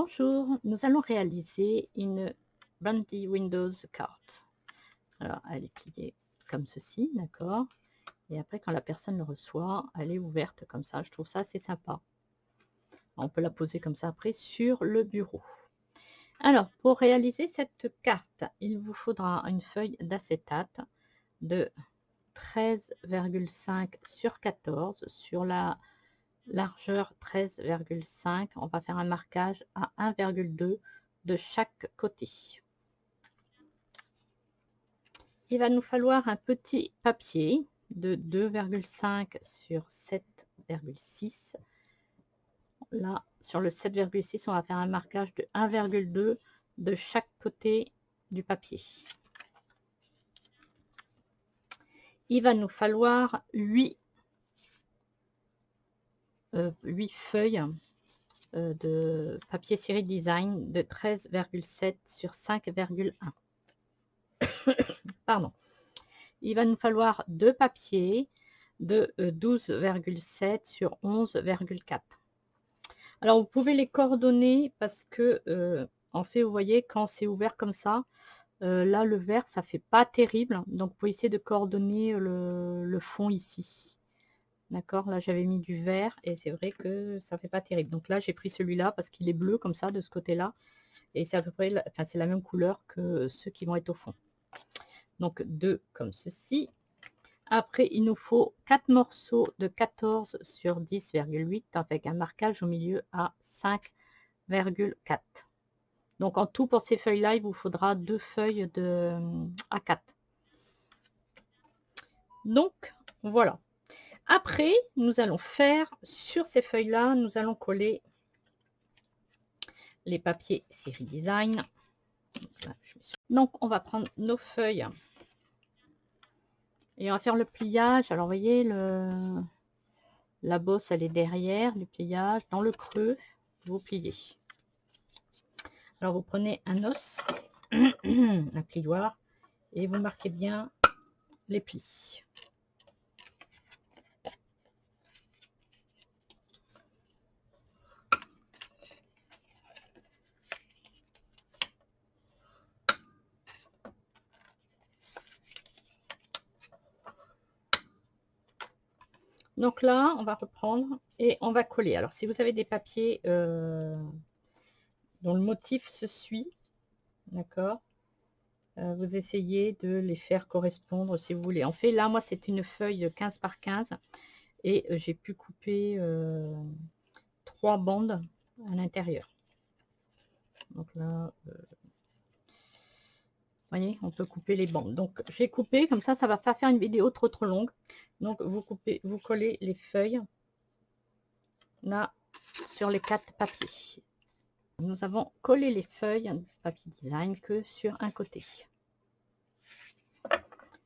Bonjour, nous allons réaliser une Brandy Windows card. Alors, elle est pliée comme ceci, d'accord? Et après, quand la personne le reçoit, elle est ouverte comme ça. Je trouve ça assez sympa. On peut la poser comme ça après sur le bureau. Alors, pour réaliser cette carte, il vous faudra une feuille d'acétate de 13,5 sur 14 sur la largeur 13,5. On va faire un marquage à 1,2 de chaque côté. Il va nous falloir un petit papier de 2,5 sur 7,6. Là, sur le 7,6, on va faire un marquage de 1,2 de chaque côté du papier. Il va nous falloir 8 feuilles de papier série design de 13,7 sur 5,1. Pardon. Il va nous falloir 2 papiers de 12,7 sur 11,4. Alors, vous pouvez les coordonner parce que, en fait, vous voyez, quand c'est ouvert comme ça, là, le vert, ça fait pas terrible. Donc, vous pouvez essayer de coordonner le fond ici. D'accord? Là, j'avais mis du vert et c'est vrai que ça fait pas terrible. Donc là, j'ai pris celui-là parce qu'il est bleu comme ça, de ce côté-là. Et c'est à peu près, enfin, c'est la même couleur que ceux qui vont être au fond. Donc, 2 comme ceci. Après, il nous faut 4 morceaux de 14 sur 10,8 avec un marquage au milieu à 5,4. Donc, en tout, pour ces feuilles-là, il vous faudra 2 feuilles de A4. Donc, voilà. Après, nous allons faire, sur ces feuilles-là, nous allons coller les papiers série design. Donc, on va prendre nos feuilles et on va faire le pliage. Alors, vous voyez, la bosse, elle est derrière du pliage. Dans le creux, vous pliez. Alors, vous prenez un os, un plioir, et vous marquez bien les plis. Donc là, on va reprendre et on va coller. Alors, si vous avez des papiers dont le motif se suit, d'accord, vous essayez de les faire correspondre si vous voulez. En fait, là, moi, c'est une feuille 15 par 15 et j'ai pu couper 3 bandes à l'intérieur. Donc là, vous voyez, on peut couper les bandes. Donc, j'ai coupé, comme ça va pas faire une vidéo trop longue. Donc, vous coupez, vous collez les feuilles là sur les 4 papiers. Nous avons collé les feuilles de papier design que sur un côté.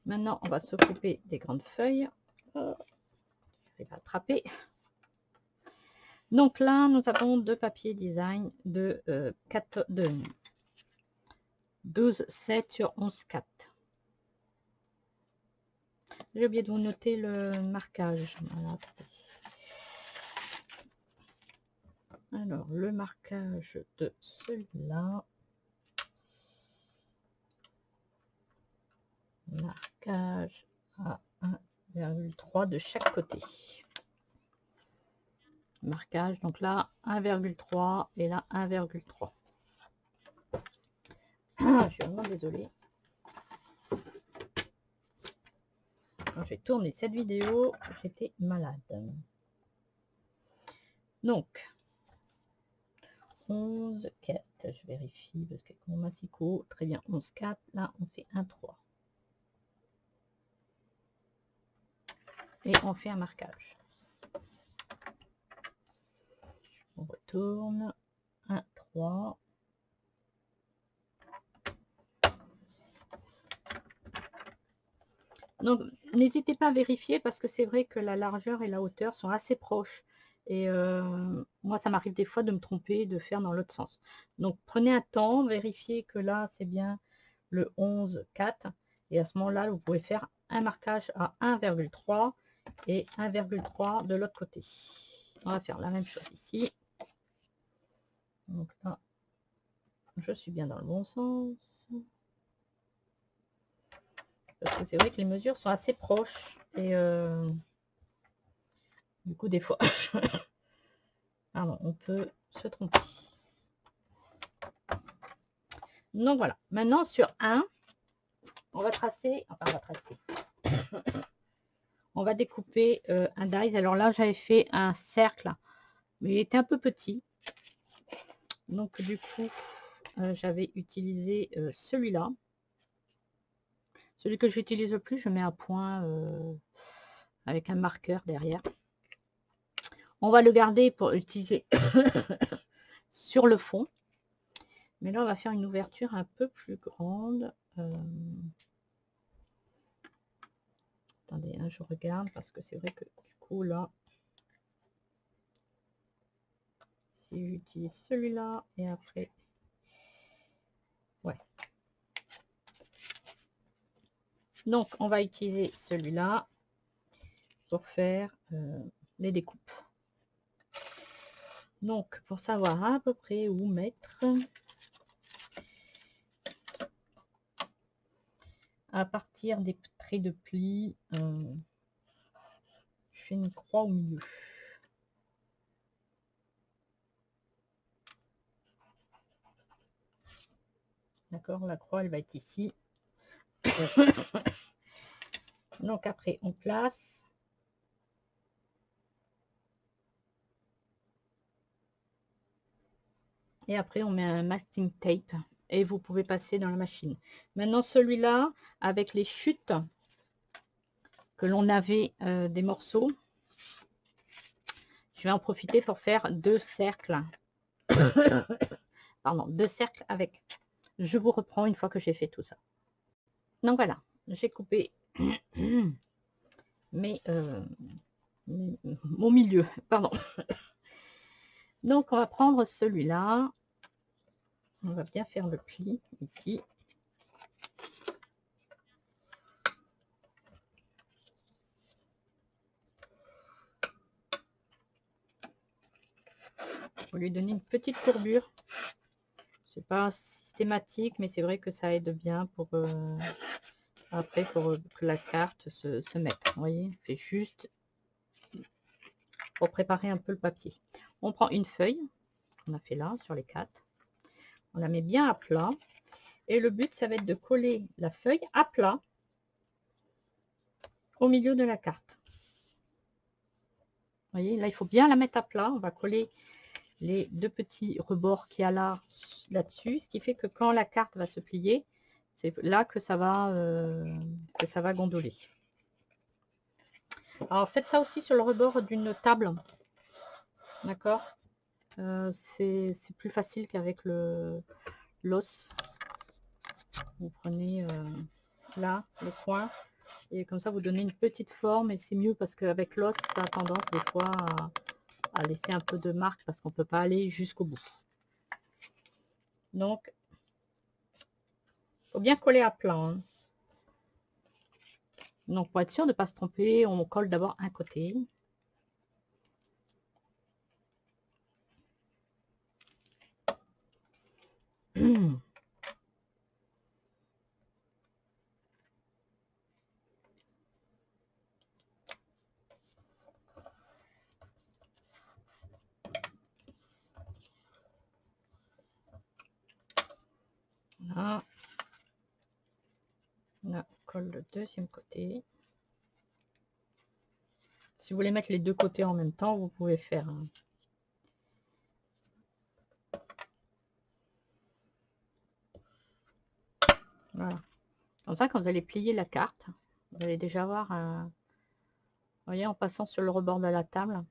Maintenant, on va s'occuper des grandes feuilles. Je vais l'attraper. Donc là, nous avons 2 papiers design de 12,7 sur 11,4. J'ai oublié de vous noter le marquage. Voilà. Alors, le marquage de celui-là. Marquage à 1,3 de chaque côté. Marquage, donc là 1,3 et là 1,3. Je suis vraiment désolée. Quand j'ai tourné cette vidéo, j'étais malade. Donc 11,4, je vérifie parce que mon massicot, très bien, 11,4, là on fait 1,3. Et on fait un marquage. On retourne, 1,3. Donc, n'hésitez pas à vérifier parce que c'est vrai que la largeur et la hauteur sont assez proches. Et moi, ça m'arrive des fois de me tromper, de faire dans l'autre sens. Donc, prenez un temps, vérifiez que là, c'est bien le 11,4. Et à ce moment-là, vous pouvez faire un marquage à 1,3 et 1,3 de l'autre côté. On va faire la même chose ici. Donc là, je suis bien dans le bon sens. Parce que c'est vrai que les mesures sont assez proches. Et du coup, des fois, pardon, on peut se tromper. Donc voilà. Maintenant, sur un, on va tracer, enfin on va tracer. On va découper un dies. Alors là, j'avais fait un cercle, mais il était un peu petit. Donc du coup, j'avais utilisé celui-là. Celui que j'utilise le plus, je mets un point avec un marqueur derrière. On va le garder pour utiliser sur le fond. Mais là, on va faire une ouverture un peu plus grande. Attendez, hein, je regarde parce que c'est vrai que du coup, là, si j'utilise celui-là et après... Ouais. Donc, on va utiliser celui-là pour faire les découpes. Donc, pour savoir à peu près où mettre, à partir des traits de pli, je fais une croix au milieu. D'accord, la croix, elle va être ici. Donc après, on place. Et après, on met un masking tape. Et vous pouvez passer dans la machine. Maintenant, celui-là, avec les chutes que l'on avait des morceaux, je vais en profiter pour faire 2 cercles. Pardon, 2 cercles avec. Je vous reprends une fois que j'ai fait tout ça. Donc voilà, j'ai coupé mon milieu. Pardon. Donc, on va prendre celui-là. On va bien faire le pli ici. Pour lui donner une petite courbure. C'est pas systématique, mais c'est vrai que ça aide bien pour après pour que la carte se mette. Vous voyez, fait juste pour préparer un peu le papier. On prend une feuille, on a fait là sur les 4. On la met bien à plat. Et le but, ça va être de coller la feuille à plat au milieu de la carte. Vous voyez, là, il faut bien la mettre à plat. On va coller les 2 petits rebords qu'il y a là-dessus, ce qui fait que quand la carte va se plier, c'est là que ça va gondoler. Alors faites ça aussi sur le rebord d'une table, d'accord, c'est plus facile qu'avec l'os. Vous prenez là le coin et comme ça vous donnez une petite forme et c'est mieux parce qu'avec l'os ça a tendance des fois à laisser un peu de marque parce qu'on peut pas aller jusqu'au bout. Donc faut bien coller à plat, hein. Donc pour être sûr de ne pas se tromper, on colle d'abord un côté. Là, on colle le deuxième côté. Si vous voulez mettre les 2 côtés en même temps, vous pouvez faire. Voilà. Comme ça, quand vous allez plier la carte, vous allez déjà voir, vous voyez, en passant sur le rebord de la table.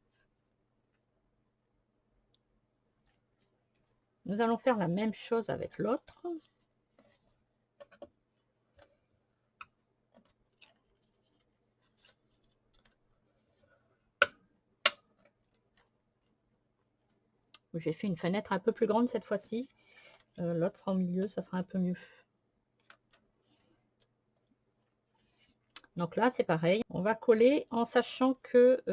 Nous allons faire la même chose avec l'autre. J'ai fait une fenêtre un peu plus grande cette fois-ci. L'autre sera au milieu, ça sera un peu mieux. Donc là, c'est pareil. On va coller en sachant que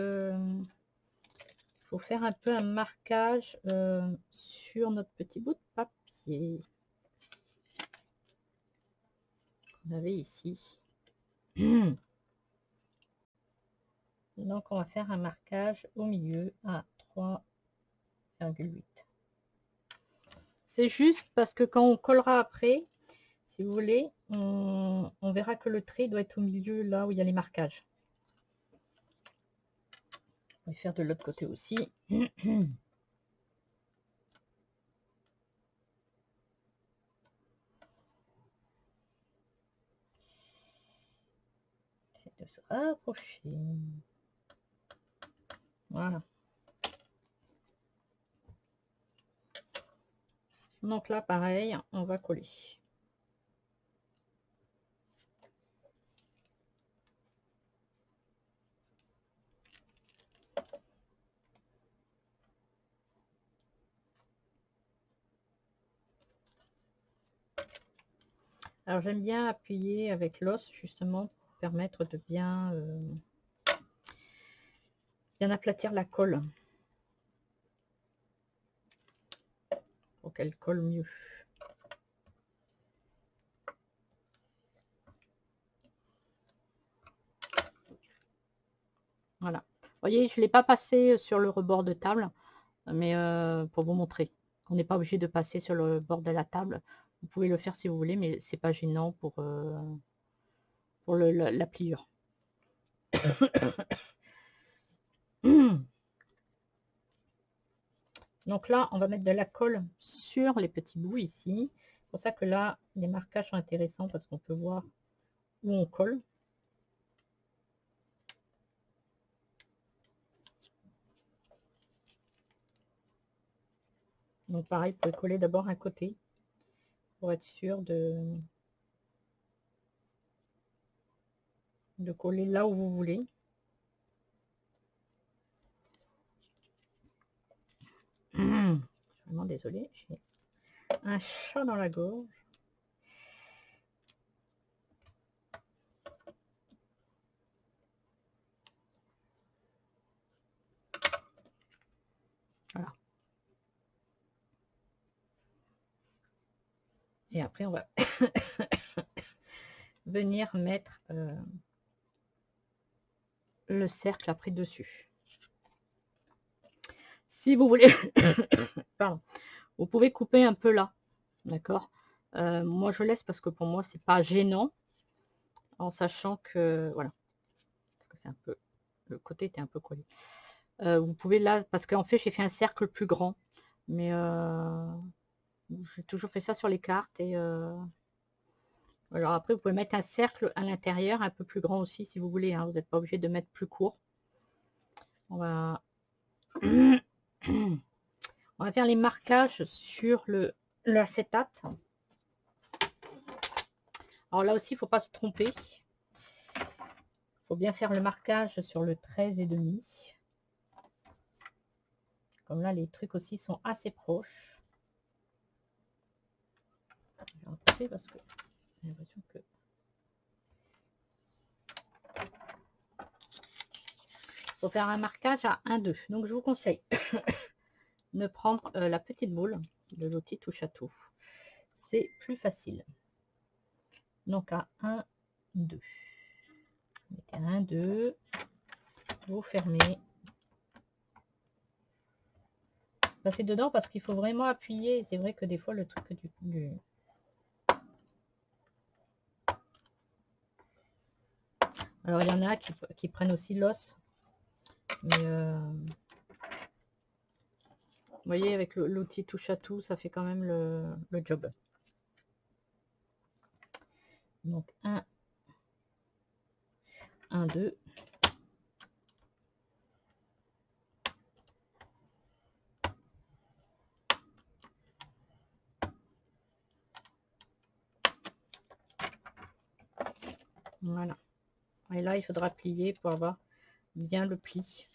faut faire un peu un marquage sur notre petit bout de papier qu'on avait ici. Donc on va faire un marquage au milieu à 3,8. C'est juste parce que quand on collera après, si vous voulez, on verra que le trait doit être au milieu, là où il y a les marquages. On va faire de l'autre côté aussi. C'est de se rapprocher. Voilà. Donc là, pareil, on va coller. Alors j'aime bien appuyer avec l'os justement pour permettre de bien aplatir la colle pour qu'elle colle mieux. Voilà. Vous voyez, je ne l'ai pas passé sur le rebord de table, mais pour vous montrer. On n'est pas obligé de passer sur le bord de la table. Vous pouvez le faire si vous voulez, mais c'est pas gênant pour la pliure. Donc là, on va mettre de la colle sur les petits bouts ici. C'est pour ça que là, les marquages sont intéressants parce qu'on peut voir où on colle. Donc pareil, vous pouvez coller d'abord un côté pour être sûr de coller là où vous voulez. Je suis vraiment désolée, j'ai un chat dans la gorge. Voilà. Et après, on va venir mettre le cercle après dessus. Si vous voulez, pardon, vous pouvez couper un peu là, d'accord. Moi, je laisse parce que pour moi, c'est pas gênant, en sachant que voilà, parce que c'est un peu, le côté était un peu collé. Vous pouvez là, parce qu'en fait, j'ai fait un cercle plus grand, mais j'ai toujours fait ça sur les cartes et alors après, vous pouvez mettre un cercle à l'intérieur, un peu plus grand aussi si vous voulez, hein, vous n'êtes pas obligé de mettre plus court. On va on va faire les marquages sur l'acétate. Alors là aussi, il ne faut pas se tromper. Il faut bien faire le marquage sur le 13,5. Comme là, les trucs aussi sont assez proches. Je vais recouper parce que j'ai l'impression que... Il faut faire un marquage à 1,2. Donc je vous conseille de prendre la petite boule de l'outil touche à tout. C'est plus facile. Donc à 1, 2. Vous mettez 1, 2. Vous fermez. Passez dedans parce qu'il faut vraiment appuyer. C'est vrai que des fois le truc du... Alors il y en a qui prennent aussi l'os. Mais vous voyez, avec l'outil touche à tout, ça fait quand même le job. Donc 1, 1, 2. Voilà. Et là, il faudra plier pour avoir bien le pli.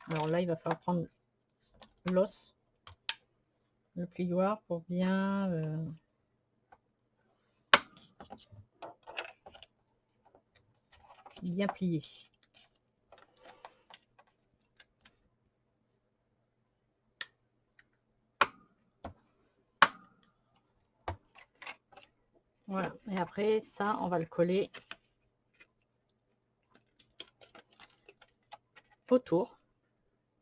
Alors là, il va falloir prendre l'os, le plioir pour bien bien plier. Voilà. Et après, ça, on va le coller autour.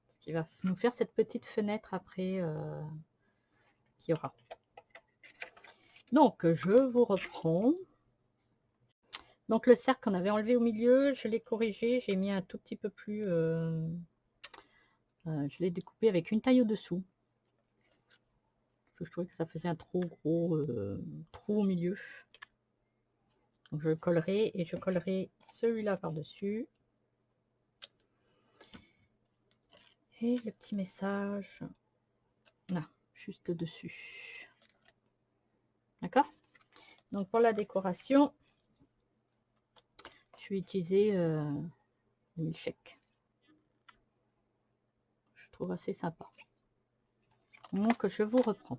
Ce qui va nous faire cette petite fenêtre après qu'il y aura. Donc, je vous reprends. Donc, le cercle qu'on avait enlevé au milieu, je l'ai corrigé. J'ai mis un tout petit peu plus... je l'ai découpé avec une taille au-dessous. Parce que je trouvais que ça faisait un trop gros trou au milieu. Donc, je le collerai et je collerai celui-là par-dessus. Et le petit message, là, juste dessus. D'accord? Donc, pour la décoration, je vais utiliser le milkshake. Je trouve assez sympa. Donc, je vous reprends.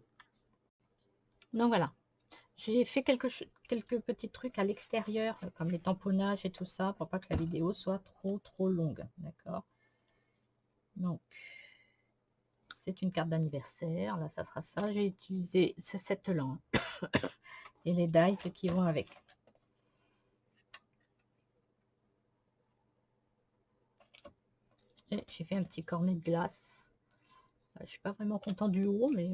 Donc, voilà. J'ai fait quelques petits trucs à l'extérieur, comme les tamponnages et tout ça, pour pas que la vidéo soit trop longue. D'accord? Donc, c'est une carte d'anniversaire. Là, ça sera ça. J'ai utilisé ce set-là. Et les dies qui vont avec. Et j'ai fait un petit cornet de glace. Je suis pas vraiment content du haut, mais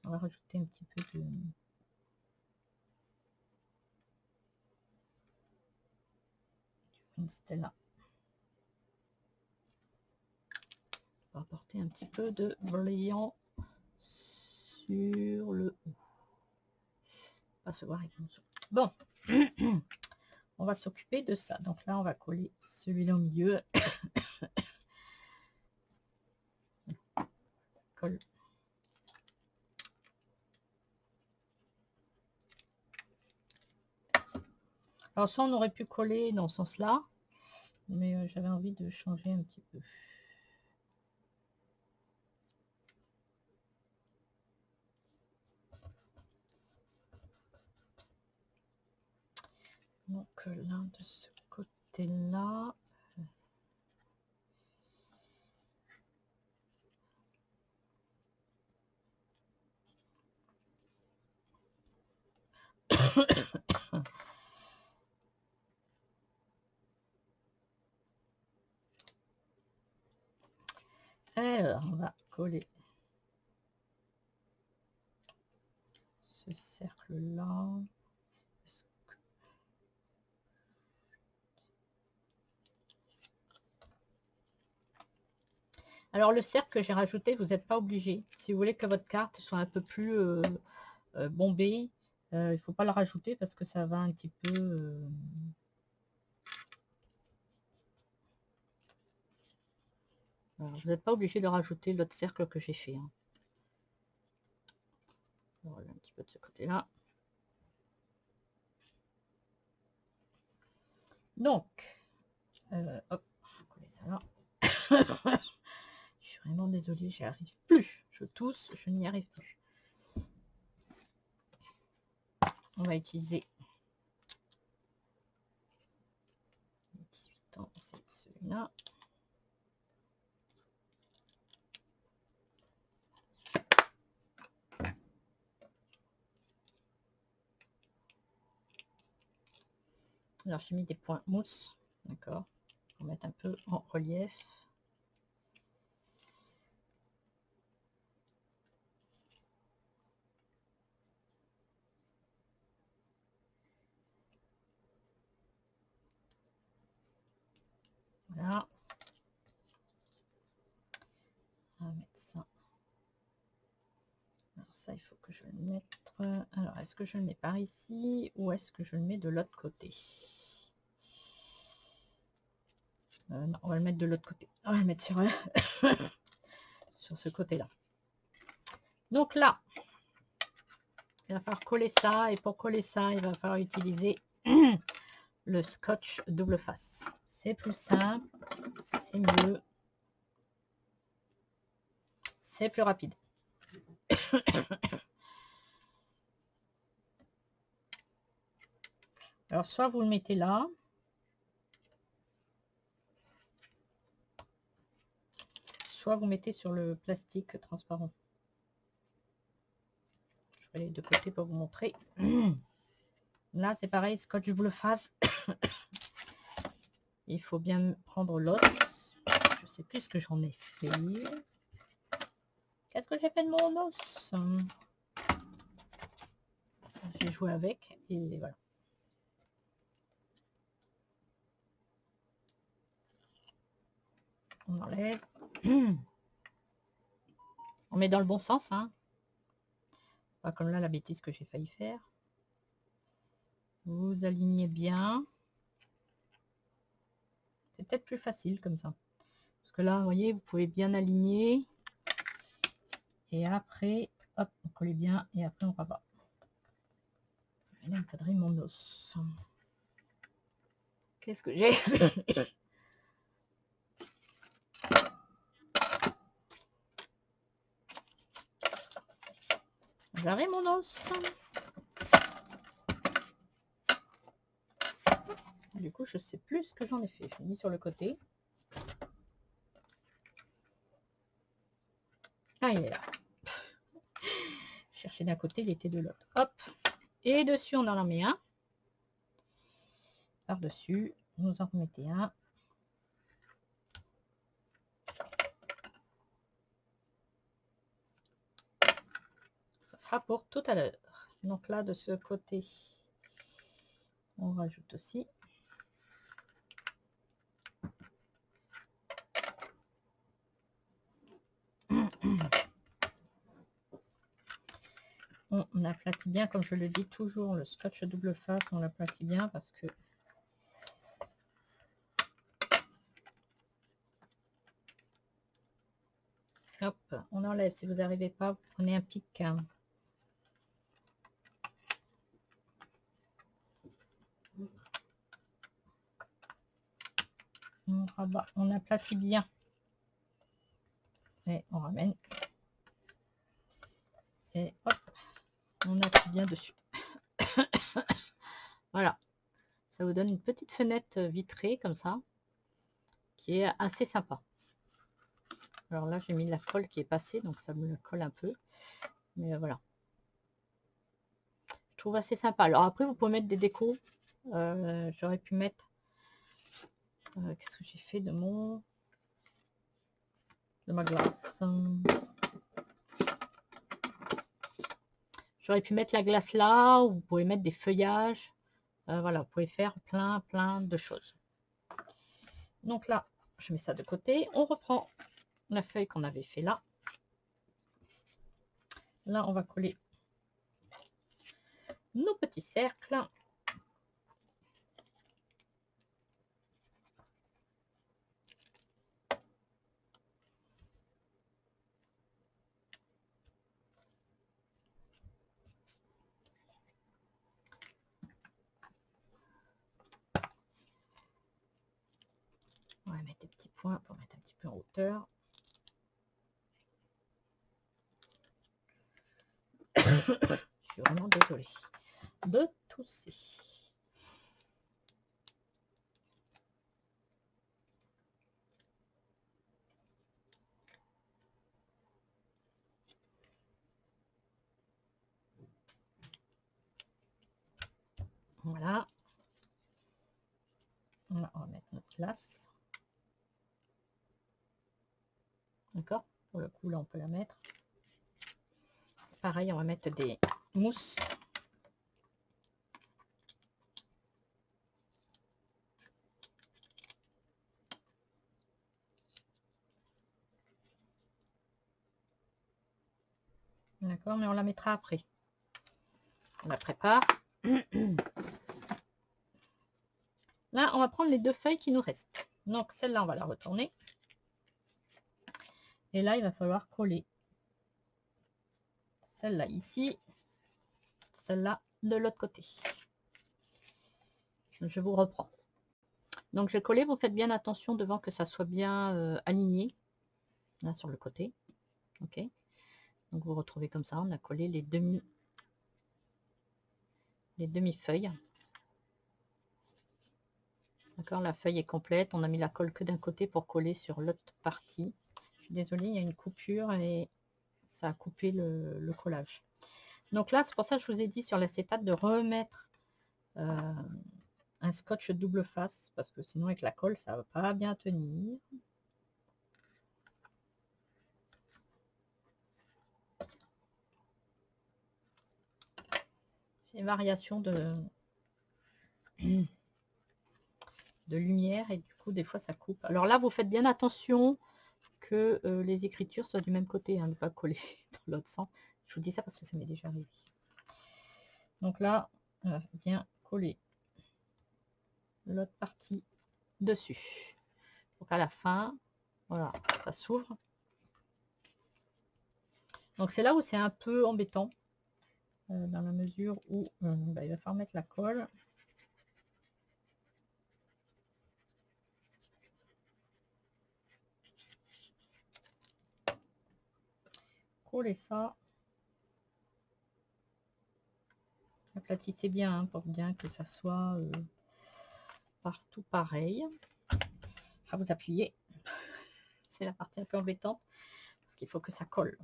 on va rajouter un petit peu de... Stella. On va apporter un petit peu de brillant sur le haut. Pas se voir avec mon son. Bon, on va s'occuper de ça. Donc là, on va coller celui-là au milieu. Colle. Alors ça, on aurait pu coller dans ce sens-là, mais j'avais envie de changer un petit peu. Donc là, de ce côté-là, alors on va coller ce cercle-là. Alors le cercle que j'ai rajouté, vous n'êtes pas obligé. Si vous voulez que votre carte soit un peu plus bombée, il ne faut pas le rajouter parce que ça va un petit peu... Alors, vous n'êtes pas obligé de rajouter l'autre cercle que j'ai fait. Hein. Voilà, un petit peu de ce côté-là. Donc, hop, on va coller ça là. Je suis vraiment désolée, j'y arrive plus. Je tousse, je n'y arrive plus. On va utiliser 18 ans, c'est celui-là. Alors j'ai mis des points mousse, d'accord, pour mettre un peu en relief. Voilà. On va mettre ça. Alors ça, il faut que je le mette. Alors, est-ce que je le mets par ici ou est-ce que je le mets de l'autre côté? Non, on va le mettre de l'autre côté. On va le mettre sur, sur ce côté-là. Donc là, il va falloir coller ça. Et pour coller ça, il va falloir utiliser le scotch double face. C'est plus simple, c'est mieux, c'est plus rapide. Alors, soit vous le mettez là, soit vous mettez sur le plastique transparent. Je vais aller de côté pour vous montrer. Là, c'est pareil, scotch double face. Il faut bien prendre l'os. Je sais plus ce que j'en ai fait. Qu'est-ce que j'ai fait de mon os? J'ai joué avec et voilà. On enlève. On met dans le bon sens, hein. Pas comme là, la bêtise que j'ai failli faire. Vous alignez bien. C'est peut-être plus facile comme ça. Parce que là, vous voyez, vous pouvez bien aligner. Et après, hop, on colle bien. Et après, on rabat. Et là, il me faudrait mon os. Qu'est-ce que j'ai? J'avais mon os. Du coup, je sais plus ce que j'en ai fait. Je l'ai mis sur le côté. Ah, il est là. Chercher d'un côté, il était de l'autre. Hop. Et dessus, on en met un. Par-dessus, vous en remettez un. Ça sera pour tout à l'heure. Donc là, de ce côté, on rajoute aussi. On aplatit bien, comme je le dis toujours, le scotch double face, on l'aplatit bien parce que hop, on enlève. Si vous n'arrivez pas, vous prenez un pic. Hein. On rabat, on aplatit bien. Et on ramène. Et hop, on appuie bien dessus. Voilà. Ça vous donne une petite fenêtre vitrée comme ça, qui est assez sympa. Alors là, j'ai mis de la colle qui est passée, donc ça me le colle un peu. Mais voilà. Je trouve assez sympa. Alors après, vous pouvez mettre des décos. J'aurais pu mettre... qu'est-ce que j'ai fait de ma glace? J'aurais pu mettre la glace là, ou vous pouvez mettre des feuillages. Voilà, vous pouvez faire plein de choses. Donc là, je mets ça de côté. On reprend la feuille qu'on avait fait là. Là, on va coller nos petits cercles. On va mettre des petits points pour mettre un petit peu en hauteur. Je suis vraiment désolée de tousser. Voilà. On va mettre notre glace. D'accord? Pour le coup, là, on peut la mettre. Pareil, on va mettre des mousses. D'accord, mais on la mettra après. On la prépare. Là, on va prendre les deux feuilles qui nous restent. Donc, celle-là, on va la retourner. Et là, il va falloir coller celle-là ici, celle-là de l'autre côté. Je vous reprends. Donc, je vais coller. Vous faites bien attention devant que ça soit bien aligné. Là, sur le côté. OK. Donc, vous retrouvez comme ça. On a collé les demi-feuilles. D'accord, la feuille est complète. On a mis la colle que d'un côté pour coller sur l'autre partie. Je suis désolée, il y a une coupure et ça a coupé le collage. Donc là, c'est pour ça que je vous ai dit sur l'acétate de remettre un scotch double face, parce que sinon avec la colle, ça va pas bien tenir. Une variation de lumière et du coup des fois ça coupe. Alors là vous faites bien attention que les écritures soient du même côté, hein, ne pas coller dans l'autre sens. Je vous dis ça parce que ça m'est déjà arrivé. Donc là, on va bien coller l'autre partie dessus. Donc à la fin, voilà, ça s'ouvre. Donc c'est là où c'est un peu embêtant, dans la mesure où bah, il va falloir mettre la colle. Coller ça. Aplatissez bien, hein, pour bien que ça soit partout pareil. À vous appuyer. C'est la partie un peu embêtante parce qu'il faut que ça colle.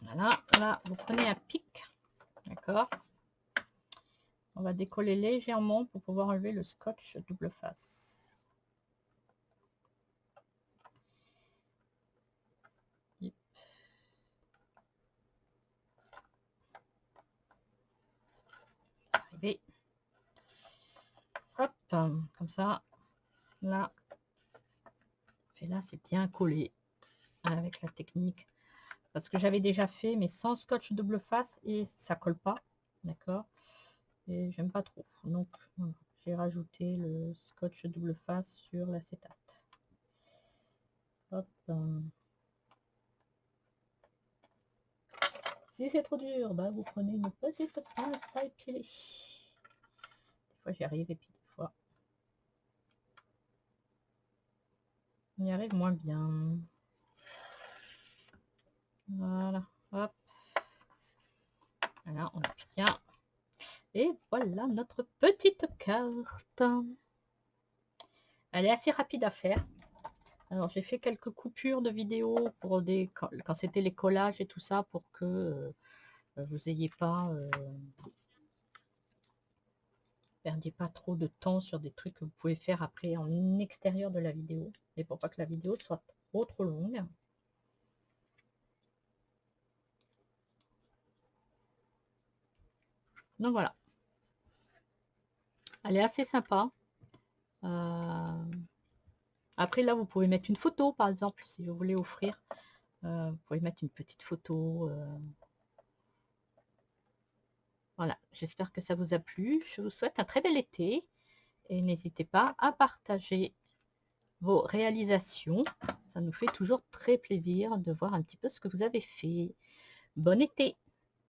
Voilà, là vous prenez un pic, d'accord. On va décoller légèrement pour pouvoir enlever le scotch double face. Arrivé. Hop, comme ça, là, et là c'est bien collé avec la technique. Parce que j'avais déjà fait, mais sans scotch double face et ça colle pas, d'accord. Et j'aime pas trop, donc j'ai rajouté le scotch double face sur l'acétate. Hop. Si c'est trop dur, bah vous prenez une petite pince à épiler. Des fois j'y arrive et puis des fois on y arrive moins bien. Voilà, hop. Voilà, on appuie bien. Et voilà notre petite carte. Elle est assez rapide à faire. Alors j'ai fait quelques coupures de vidéos pour des quand c'était les collages et tout ça pour que vous n'ayez pas perdiez pas trop de temps sur des trucs que vous pouvez faire après en extérieur de la vidéo et pour pas que la vidéo soit trop longue. Donc voilà, elle est assez sympa. Après là vous pouvez mettre une photo par exemple si vous voulez offrir, vous pouvez mettre une petite photo. Voilà, j'espère que ça vous a plu. Je vous souhaite un très bel été et n'hésitez pas à partager vos réalisations. Ça nous fait toujours très plaisir de voir un petit peu ce que vous avez fait. Bon été!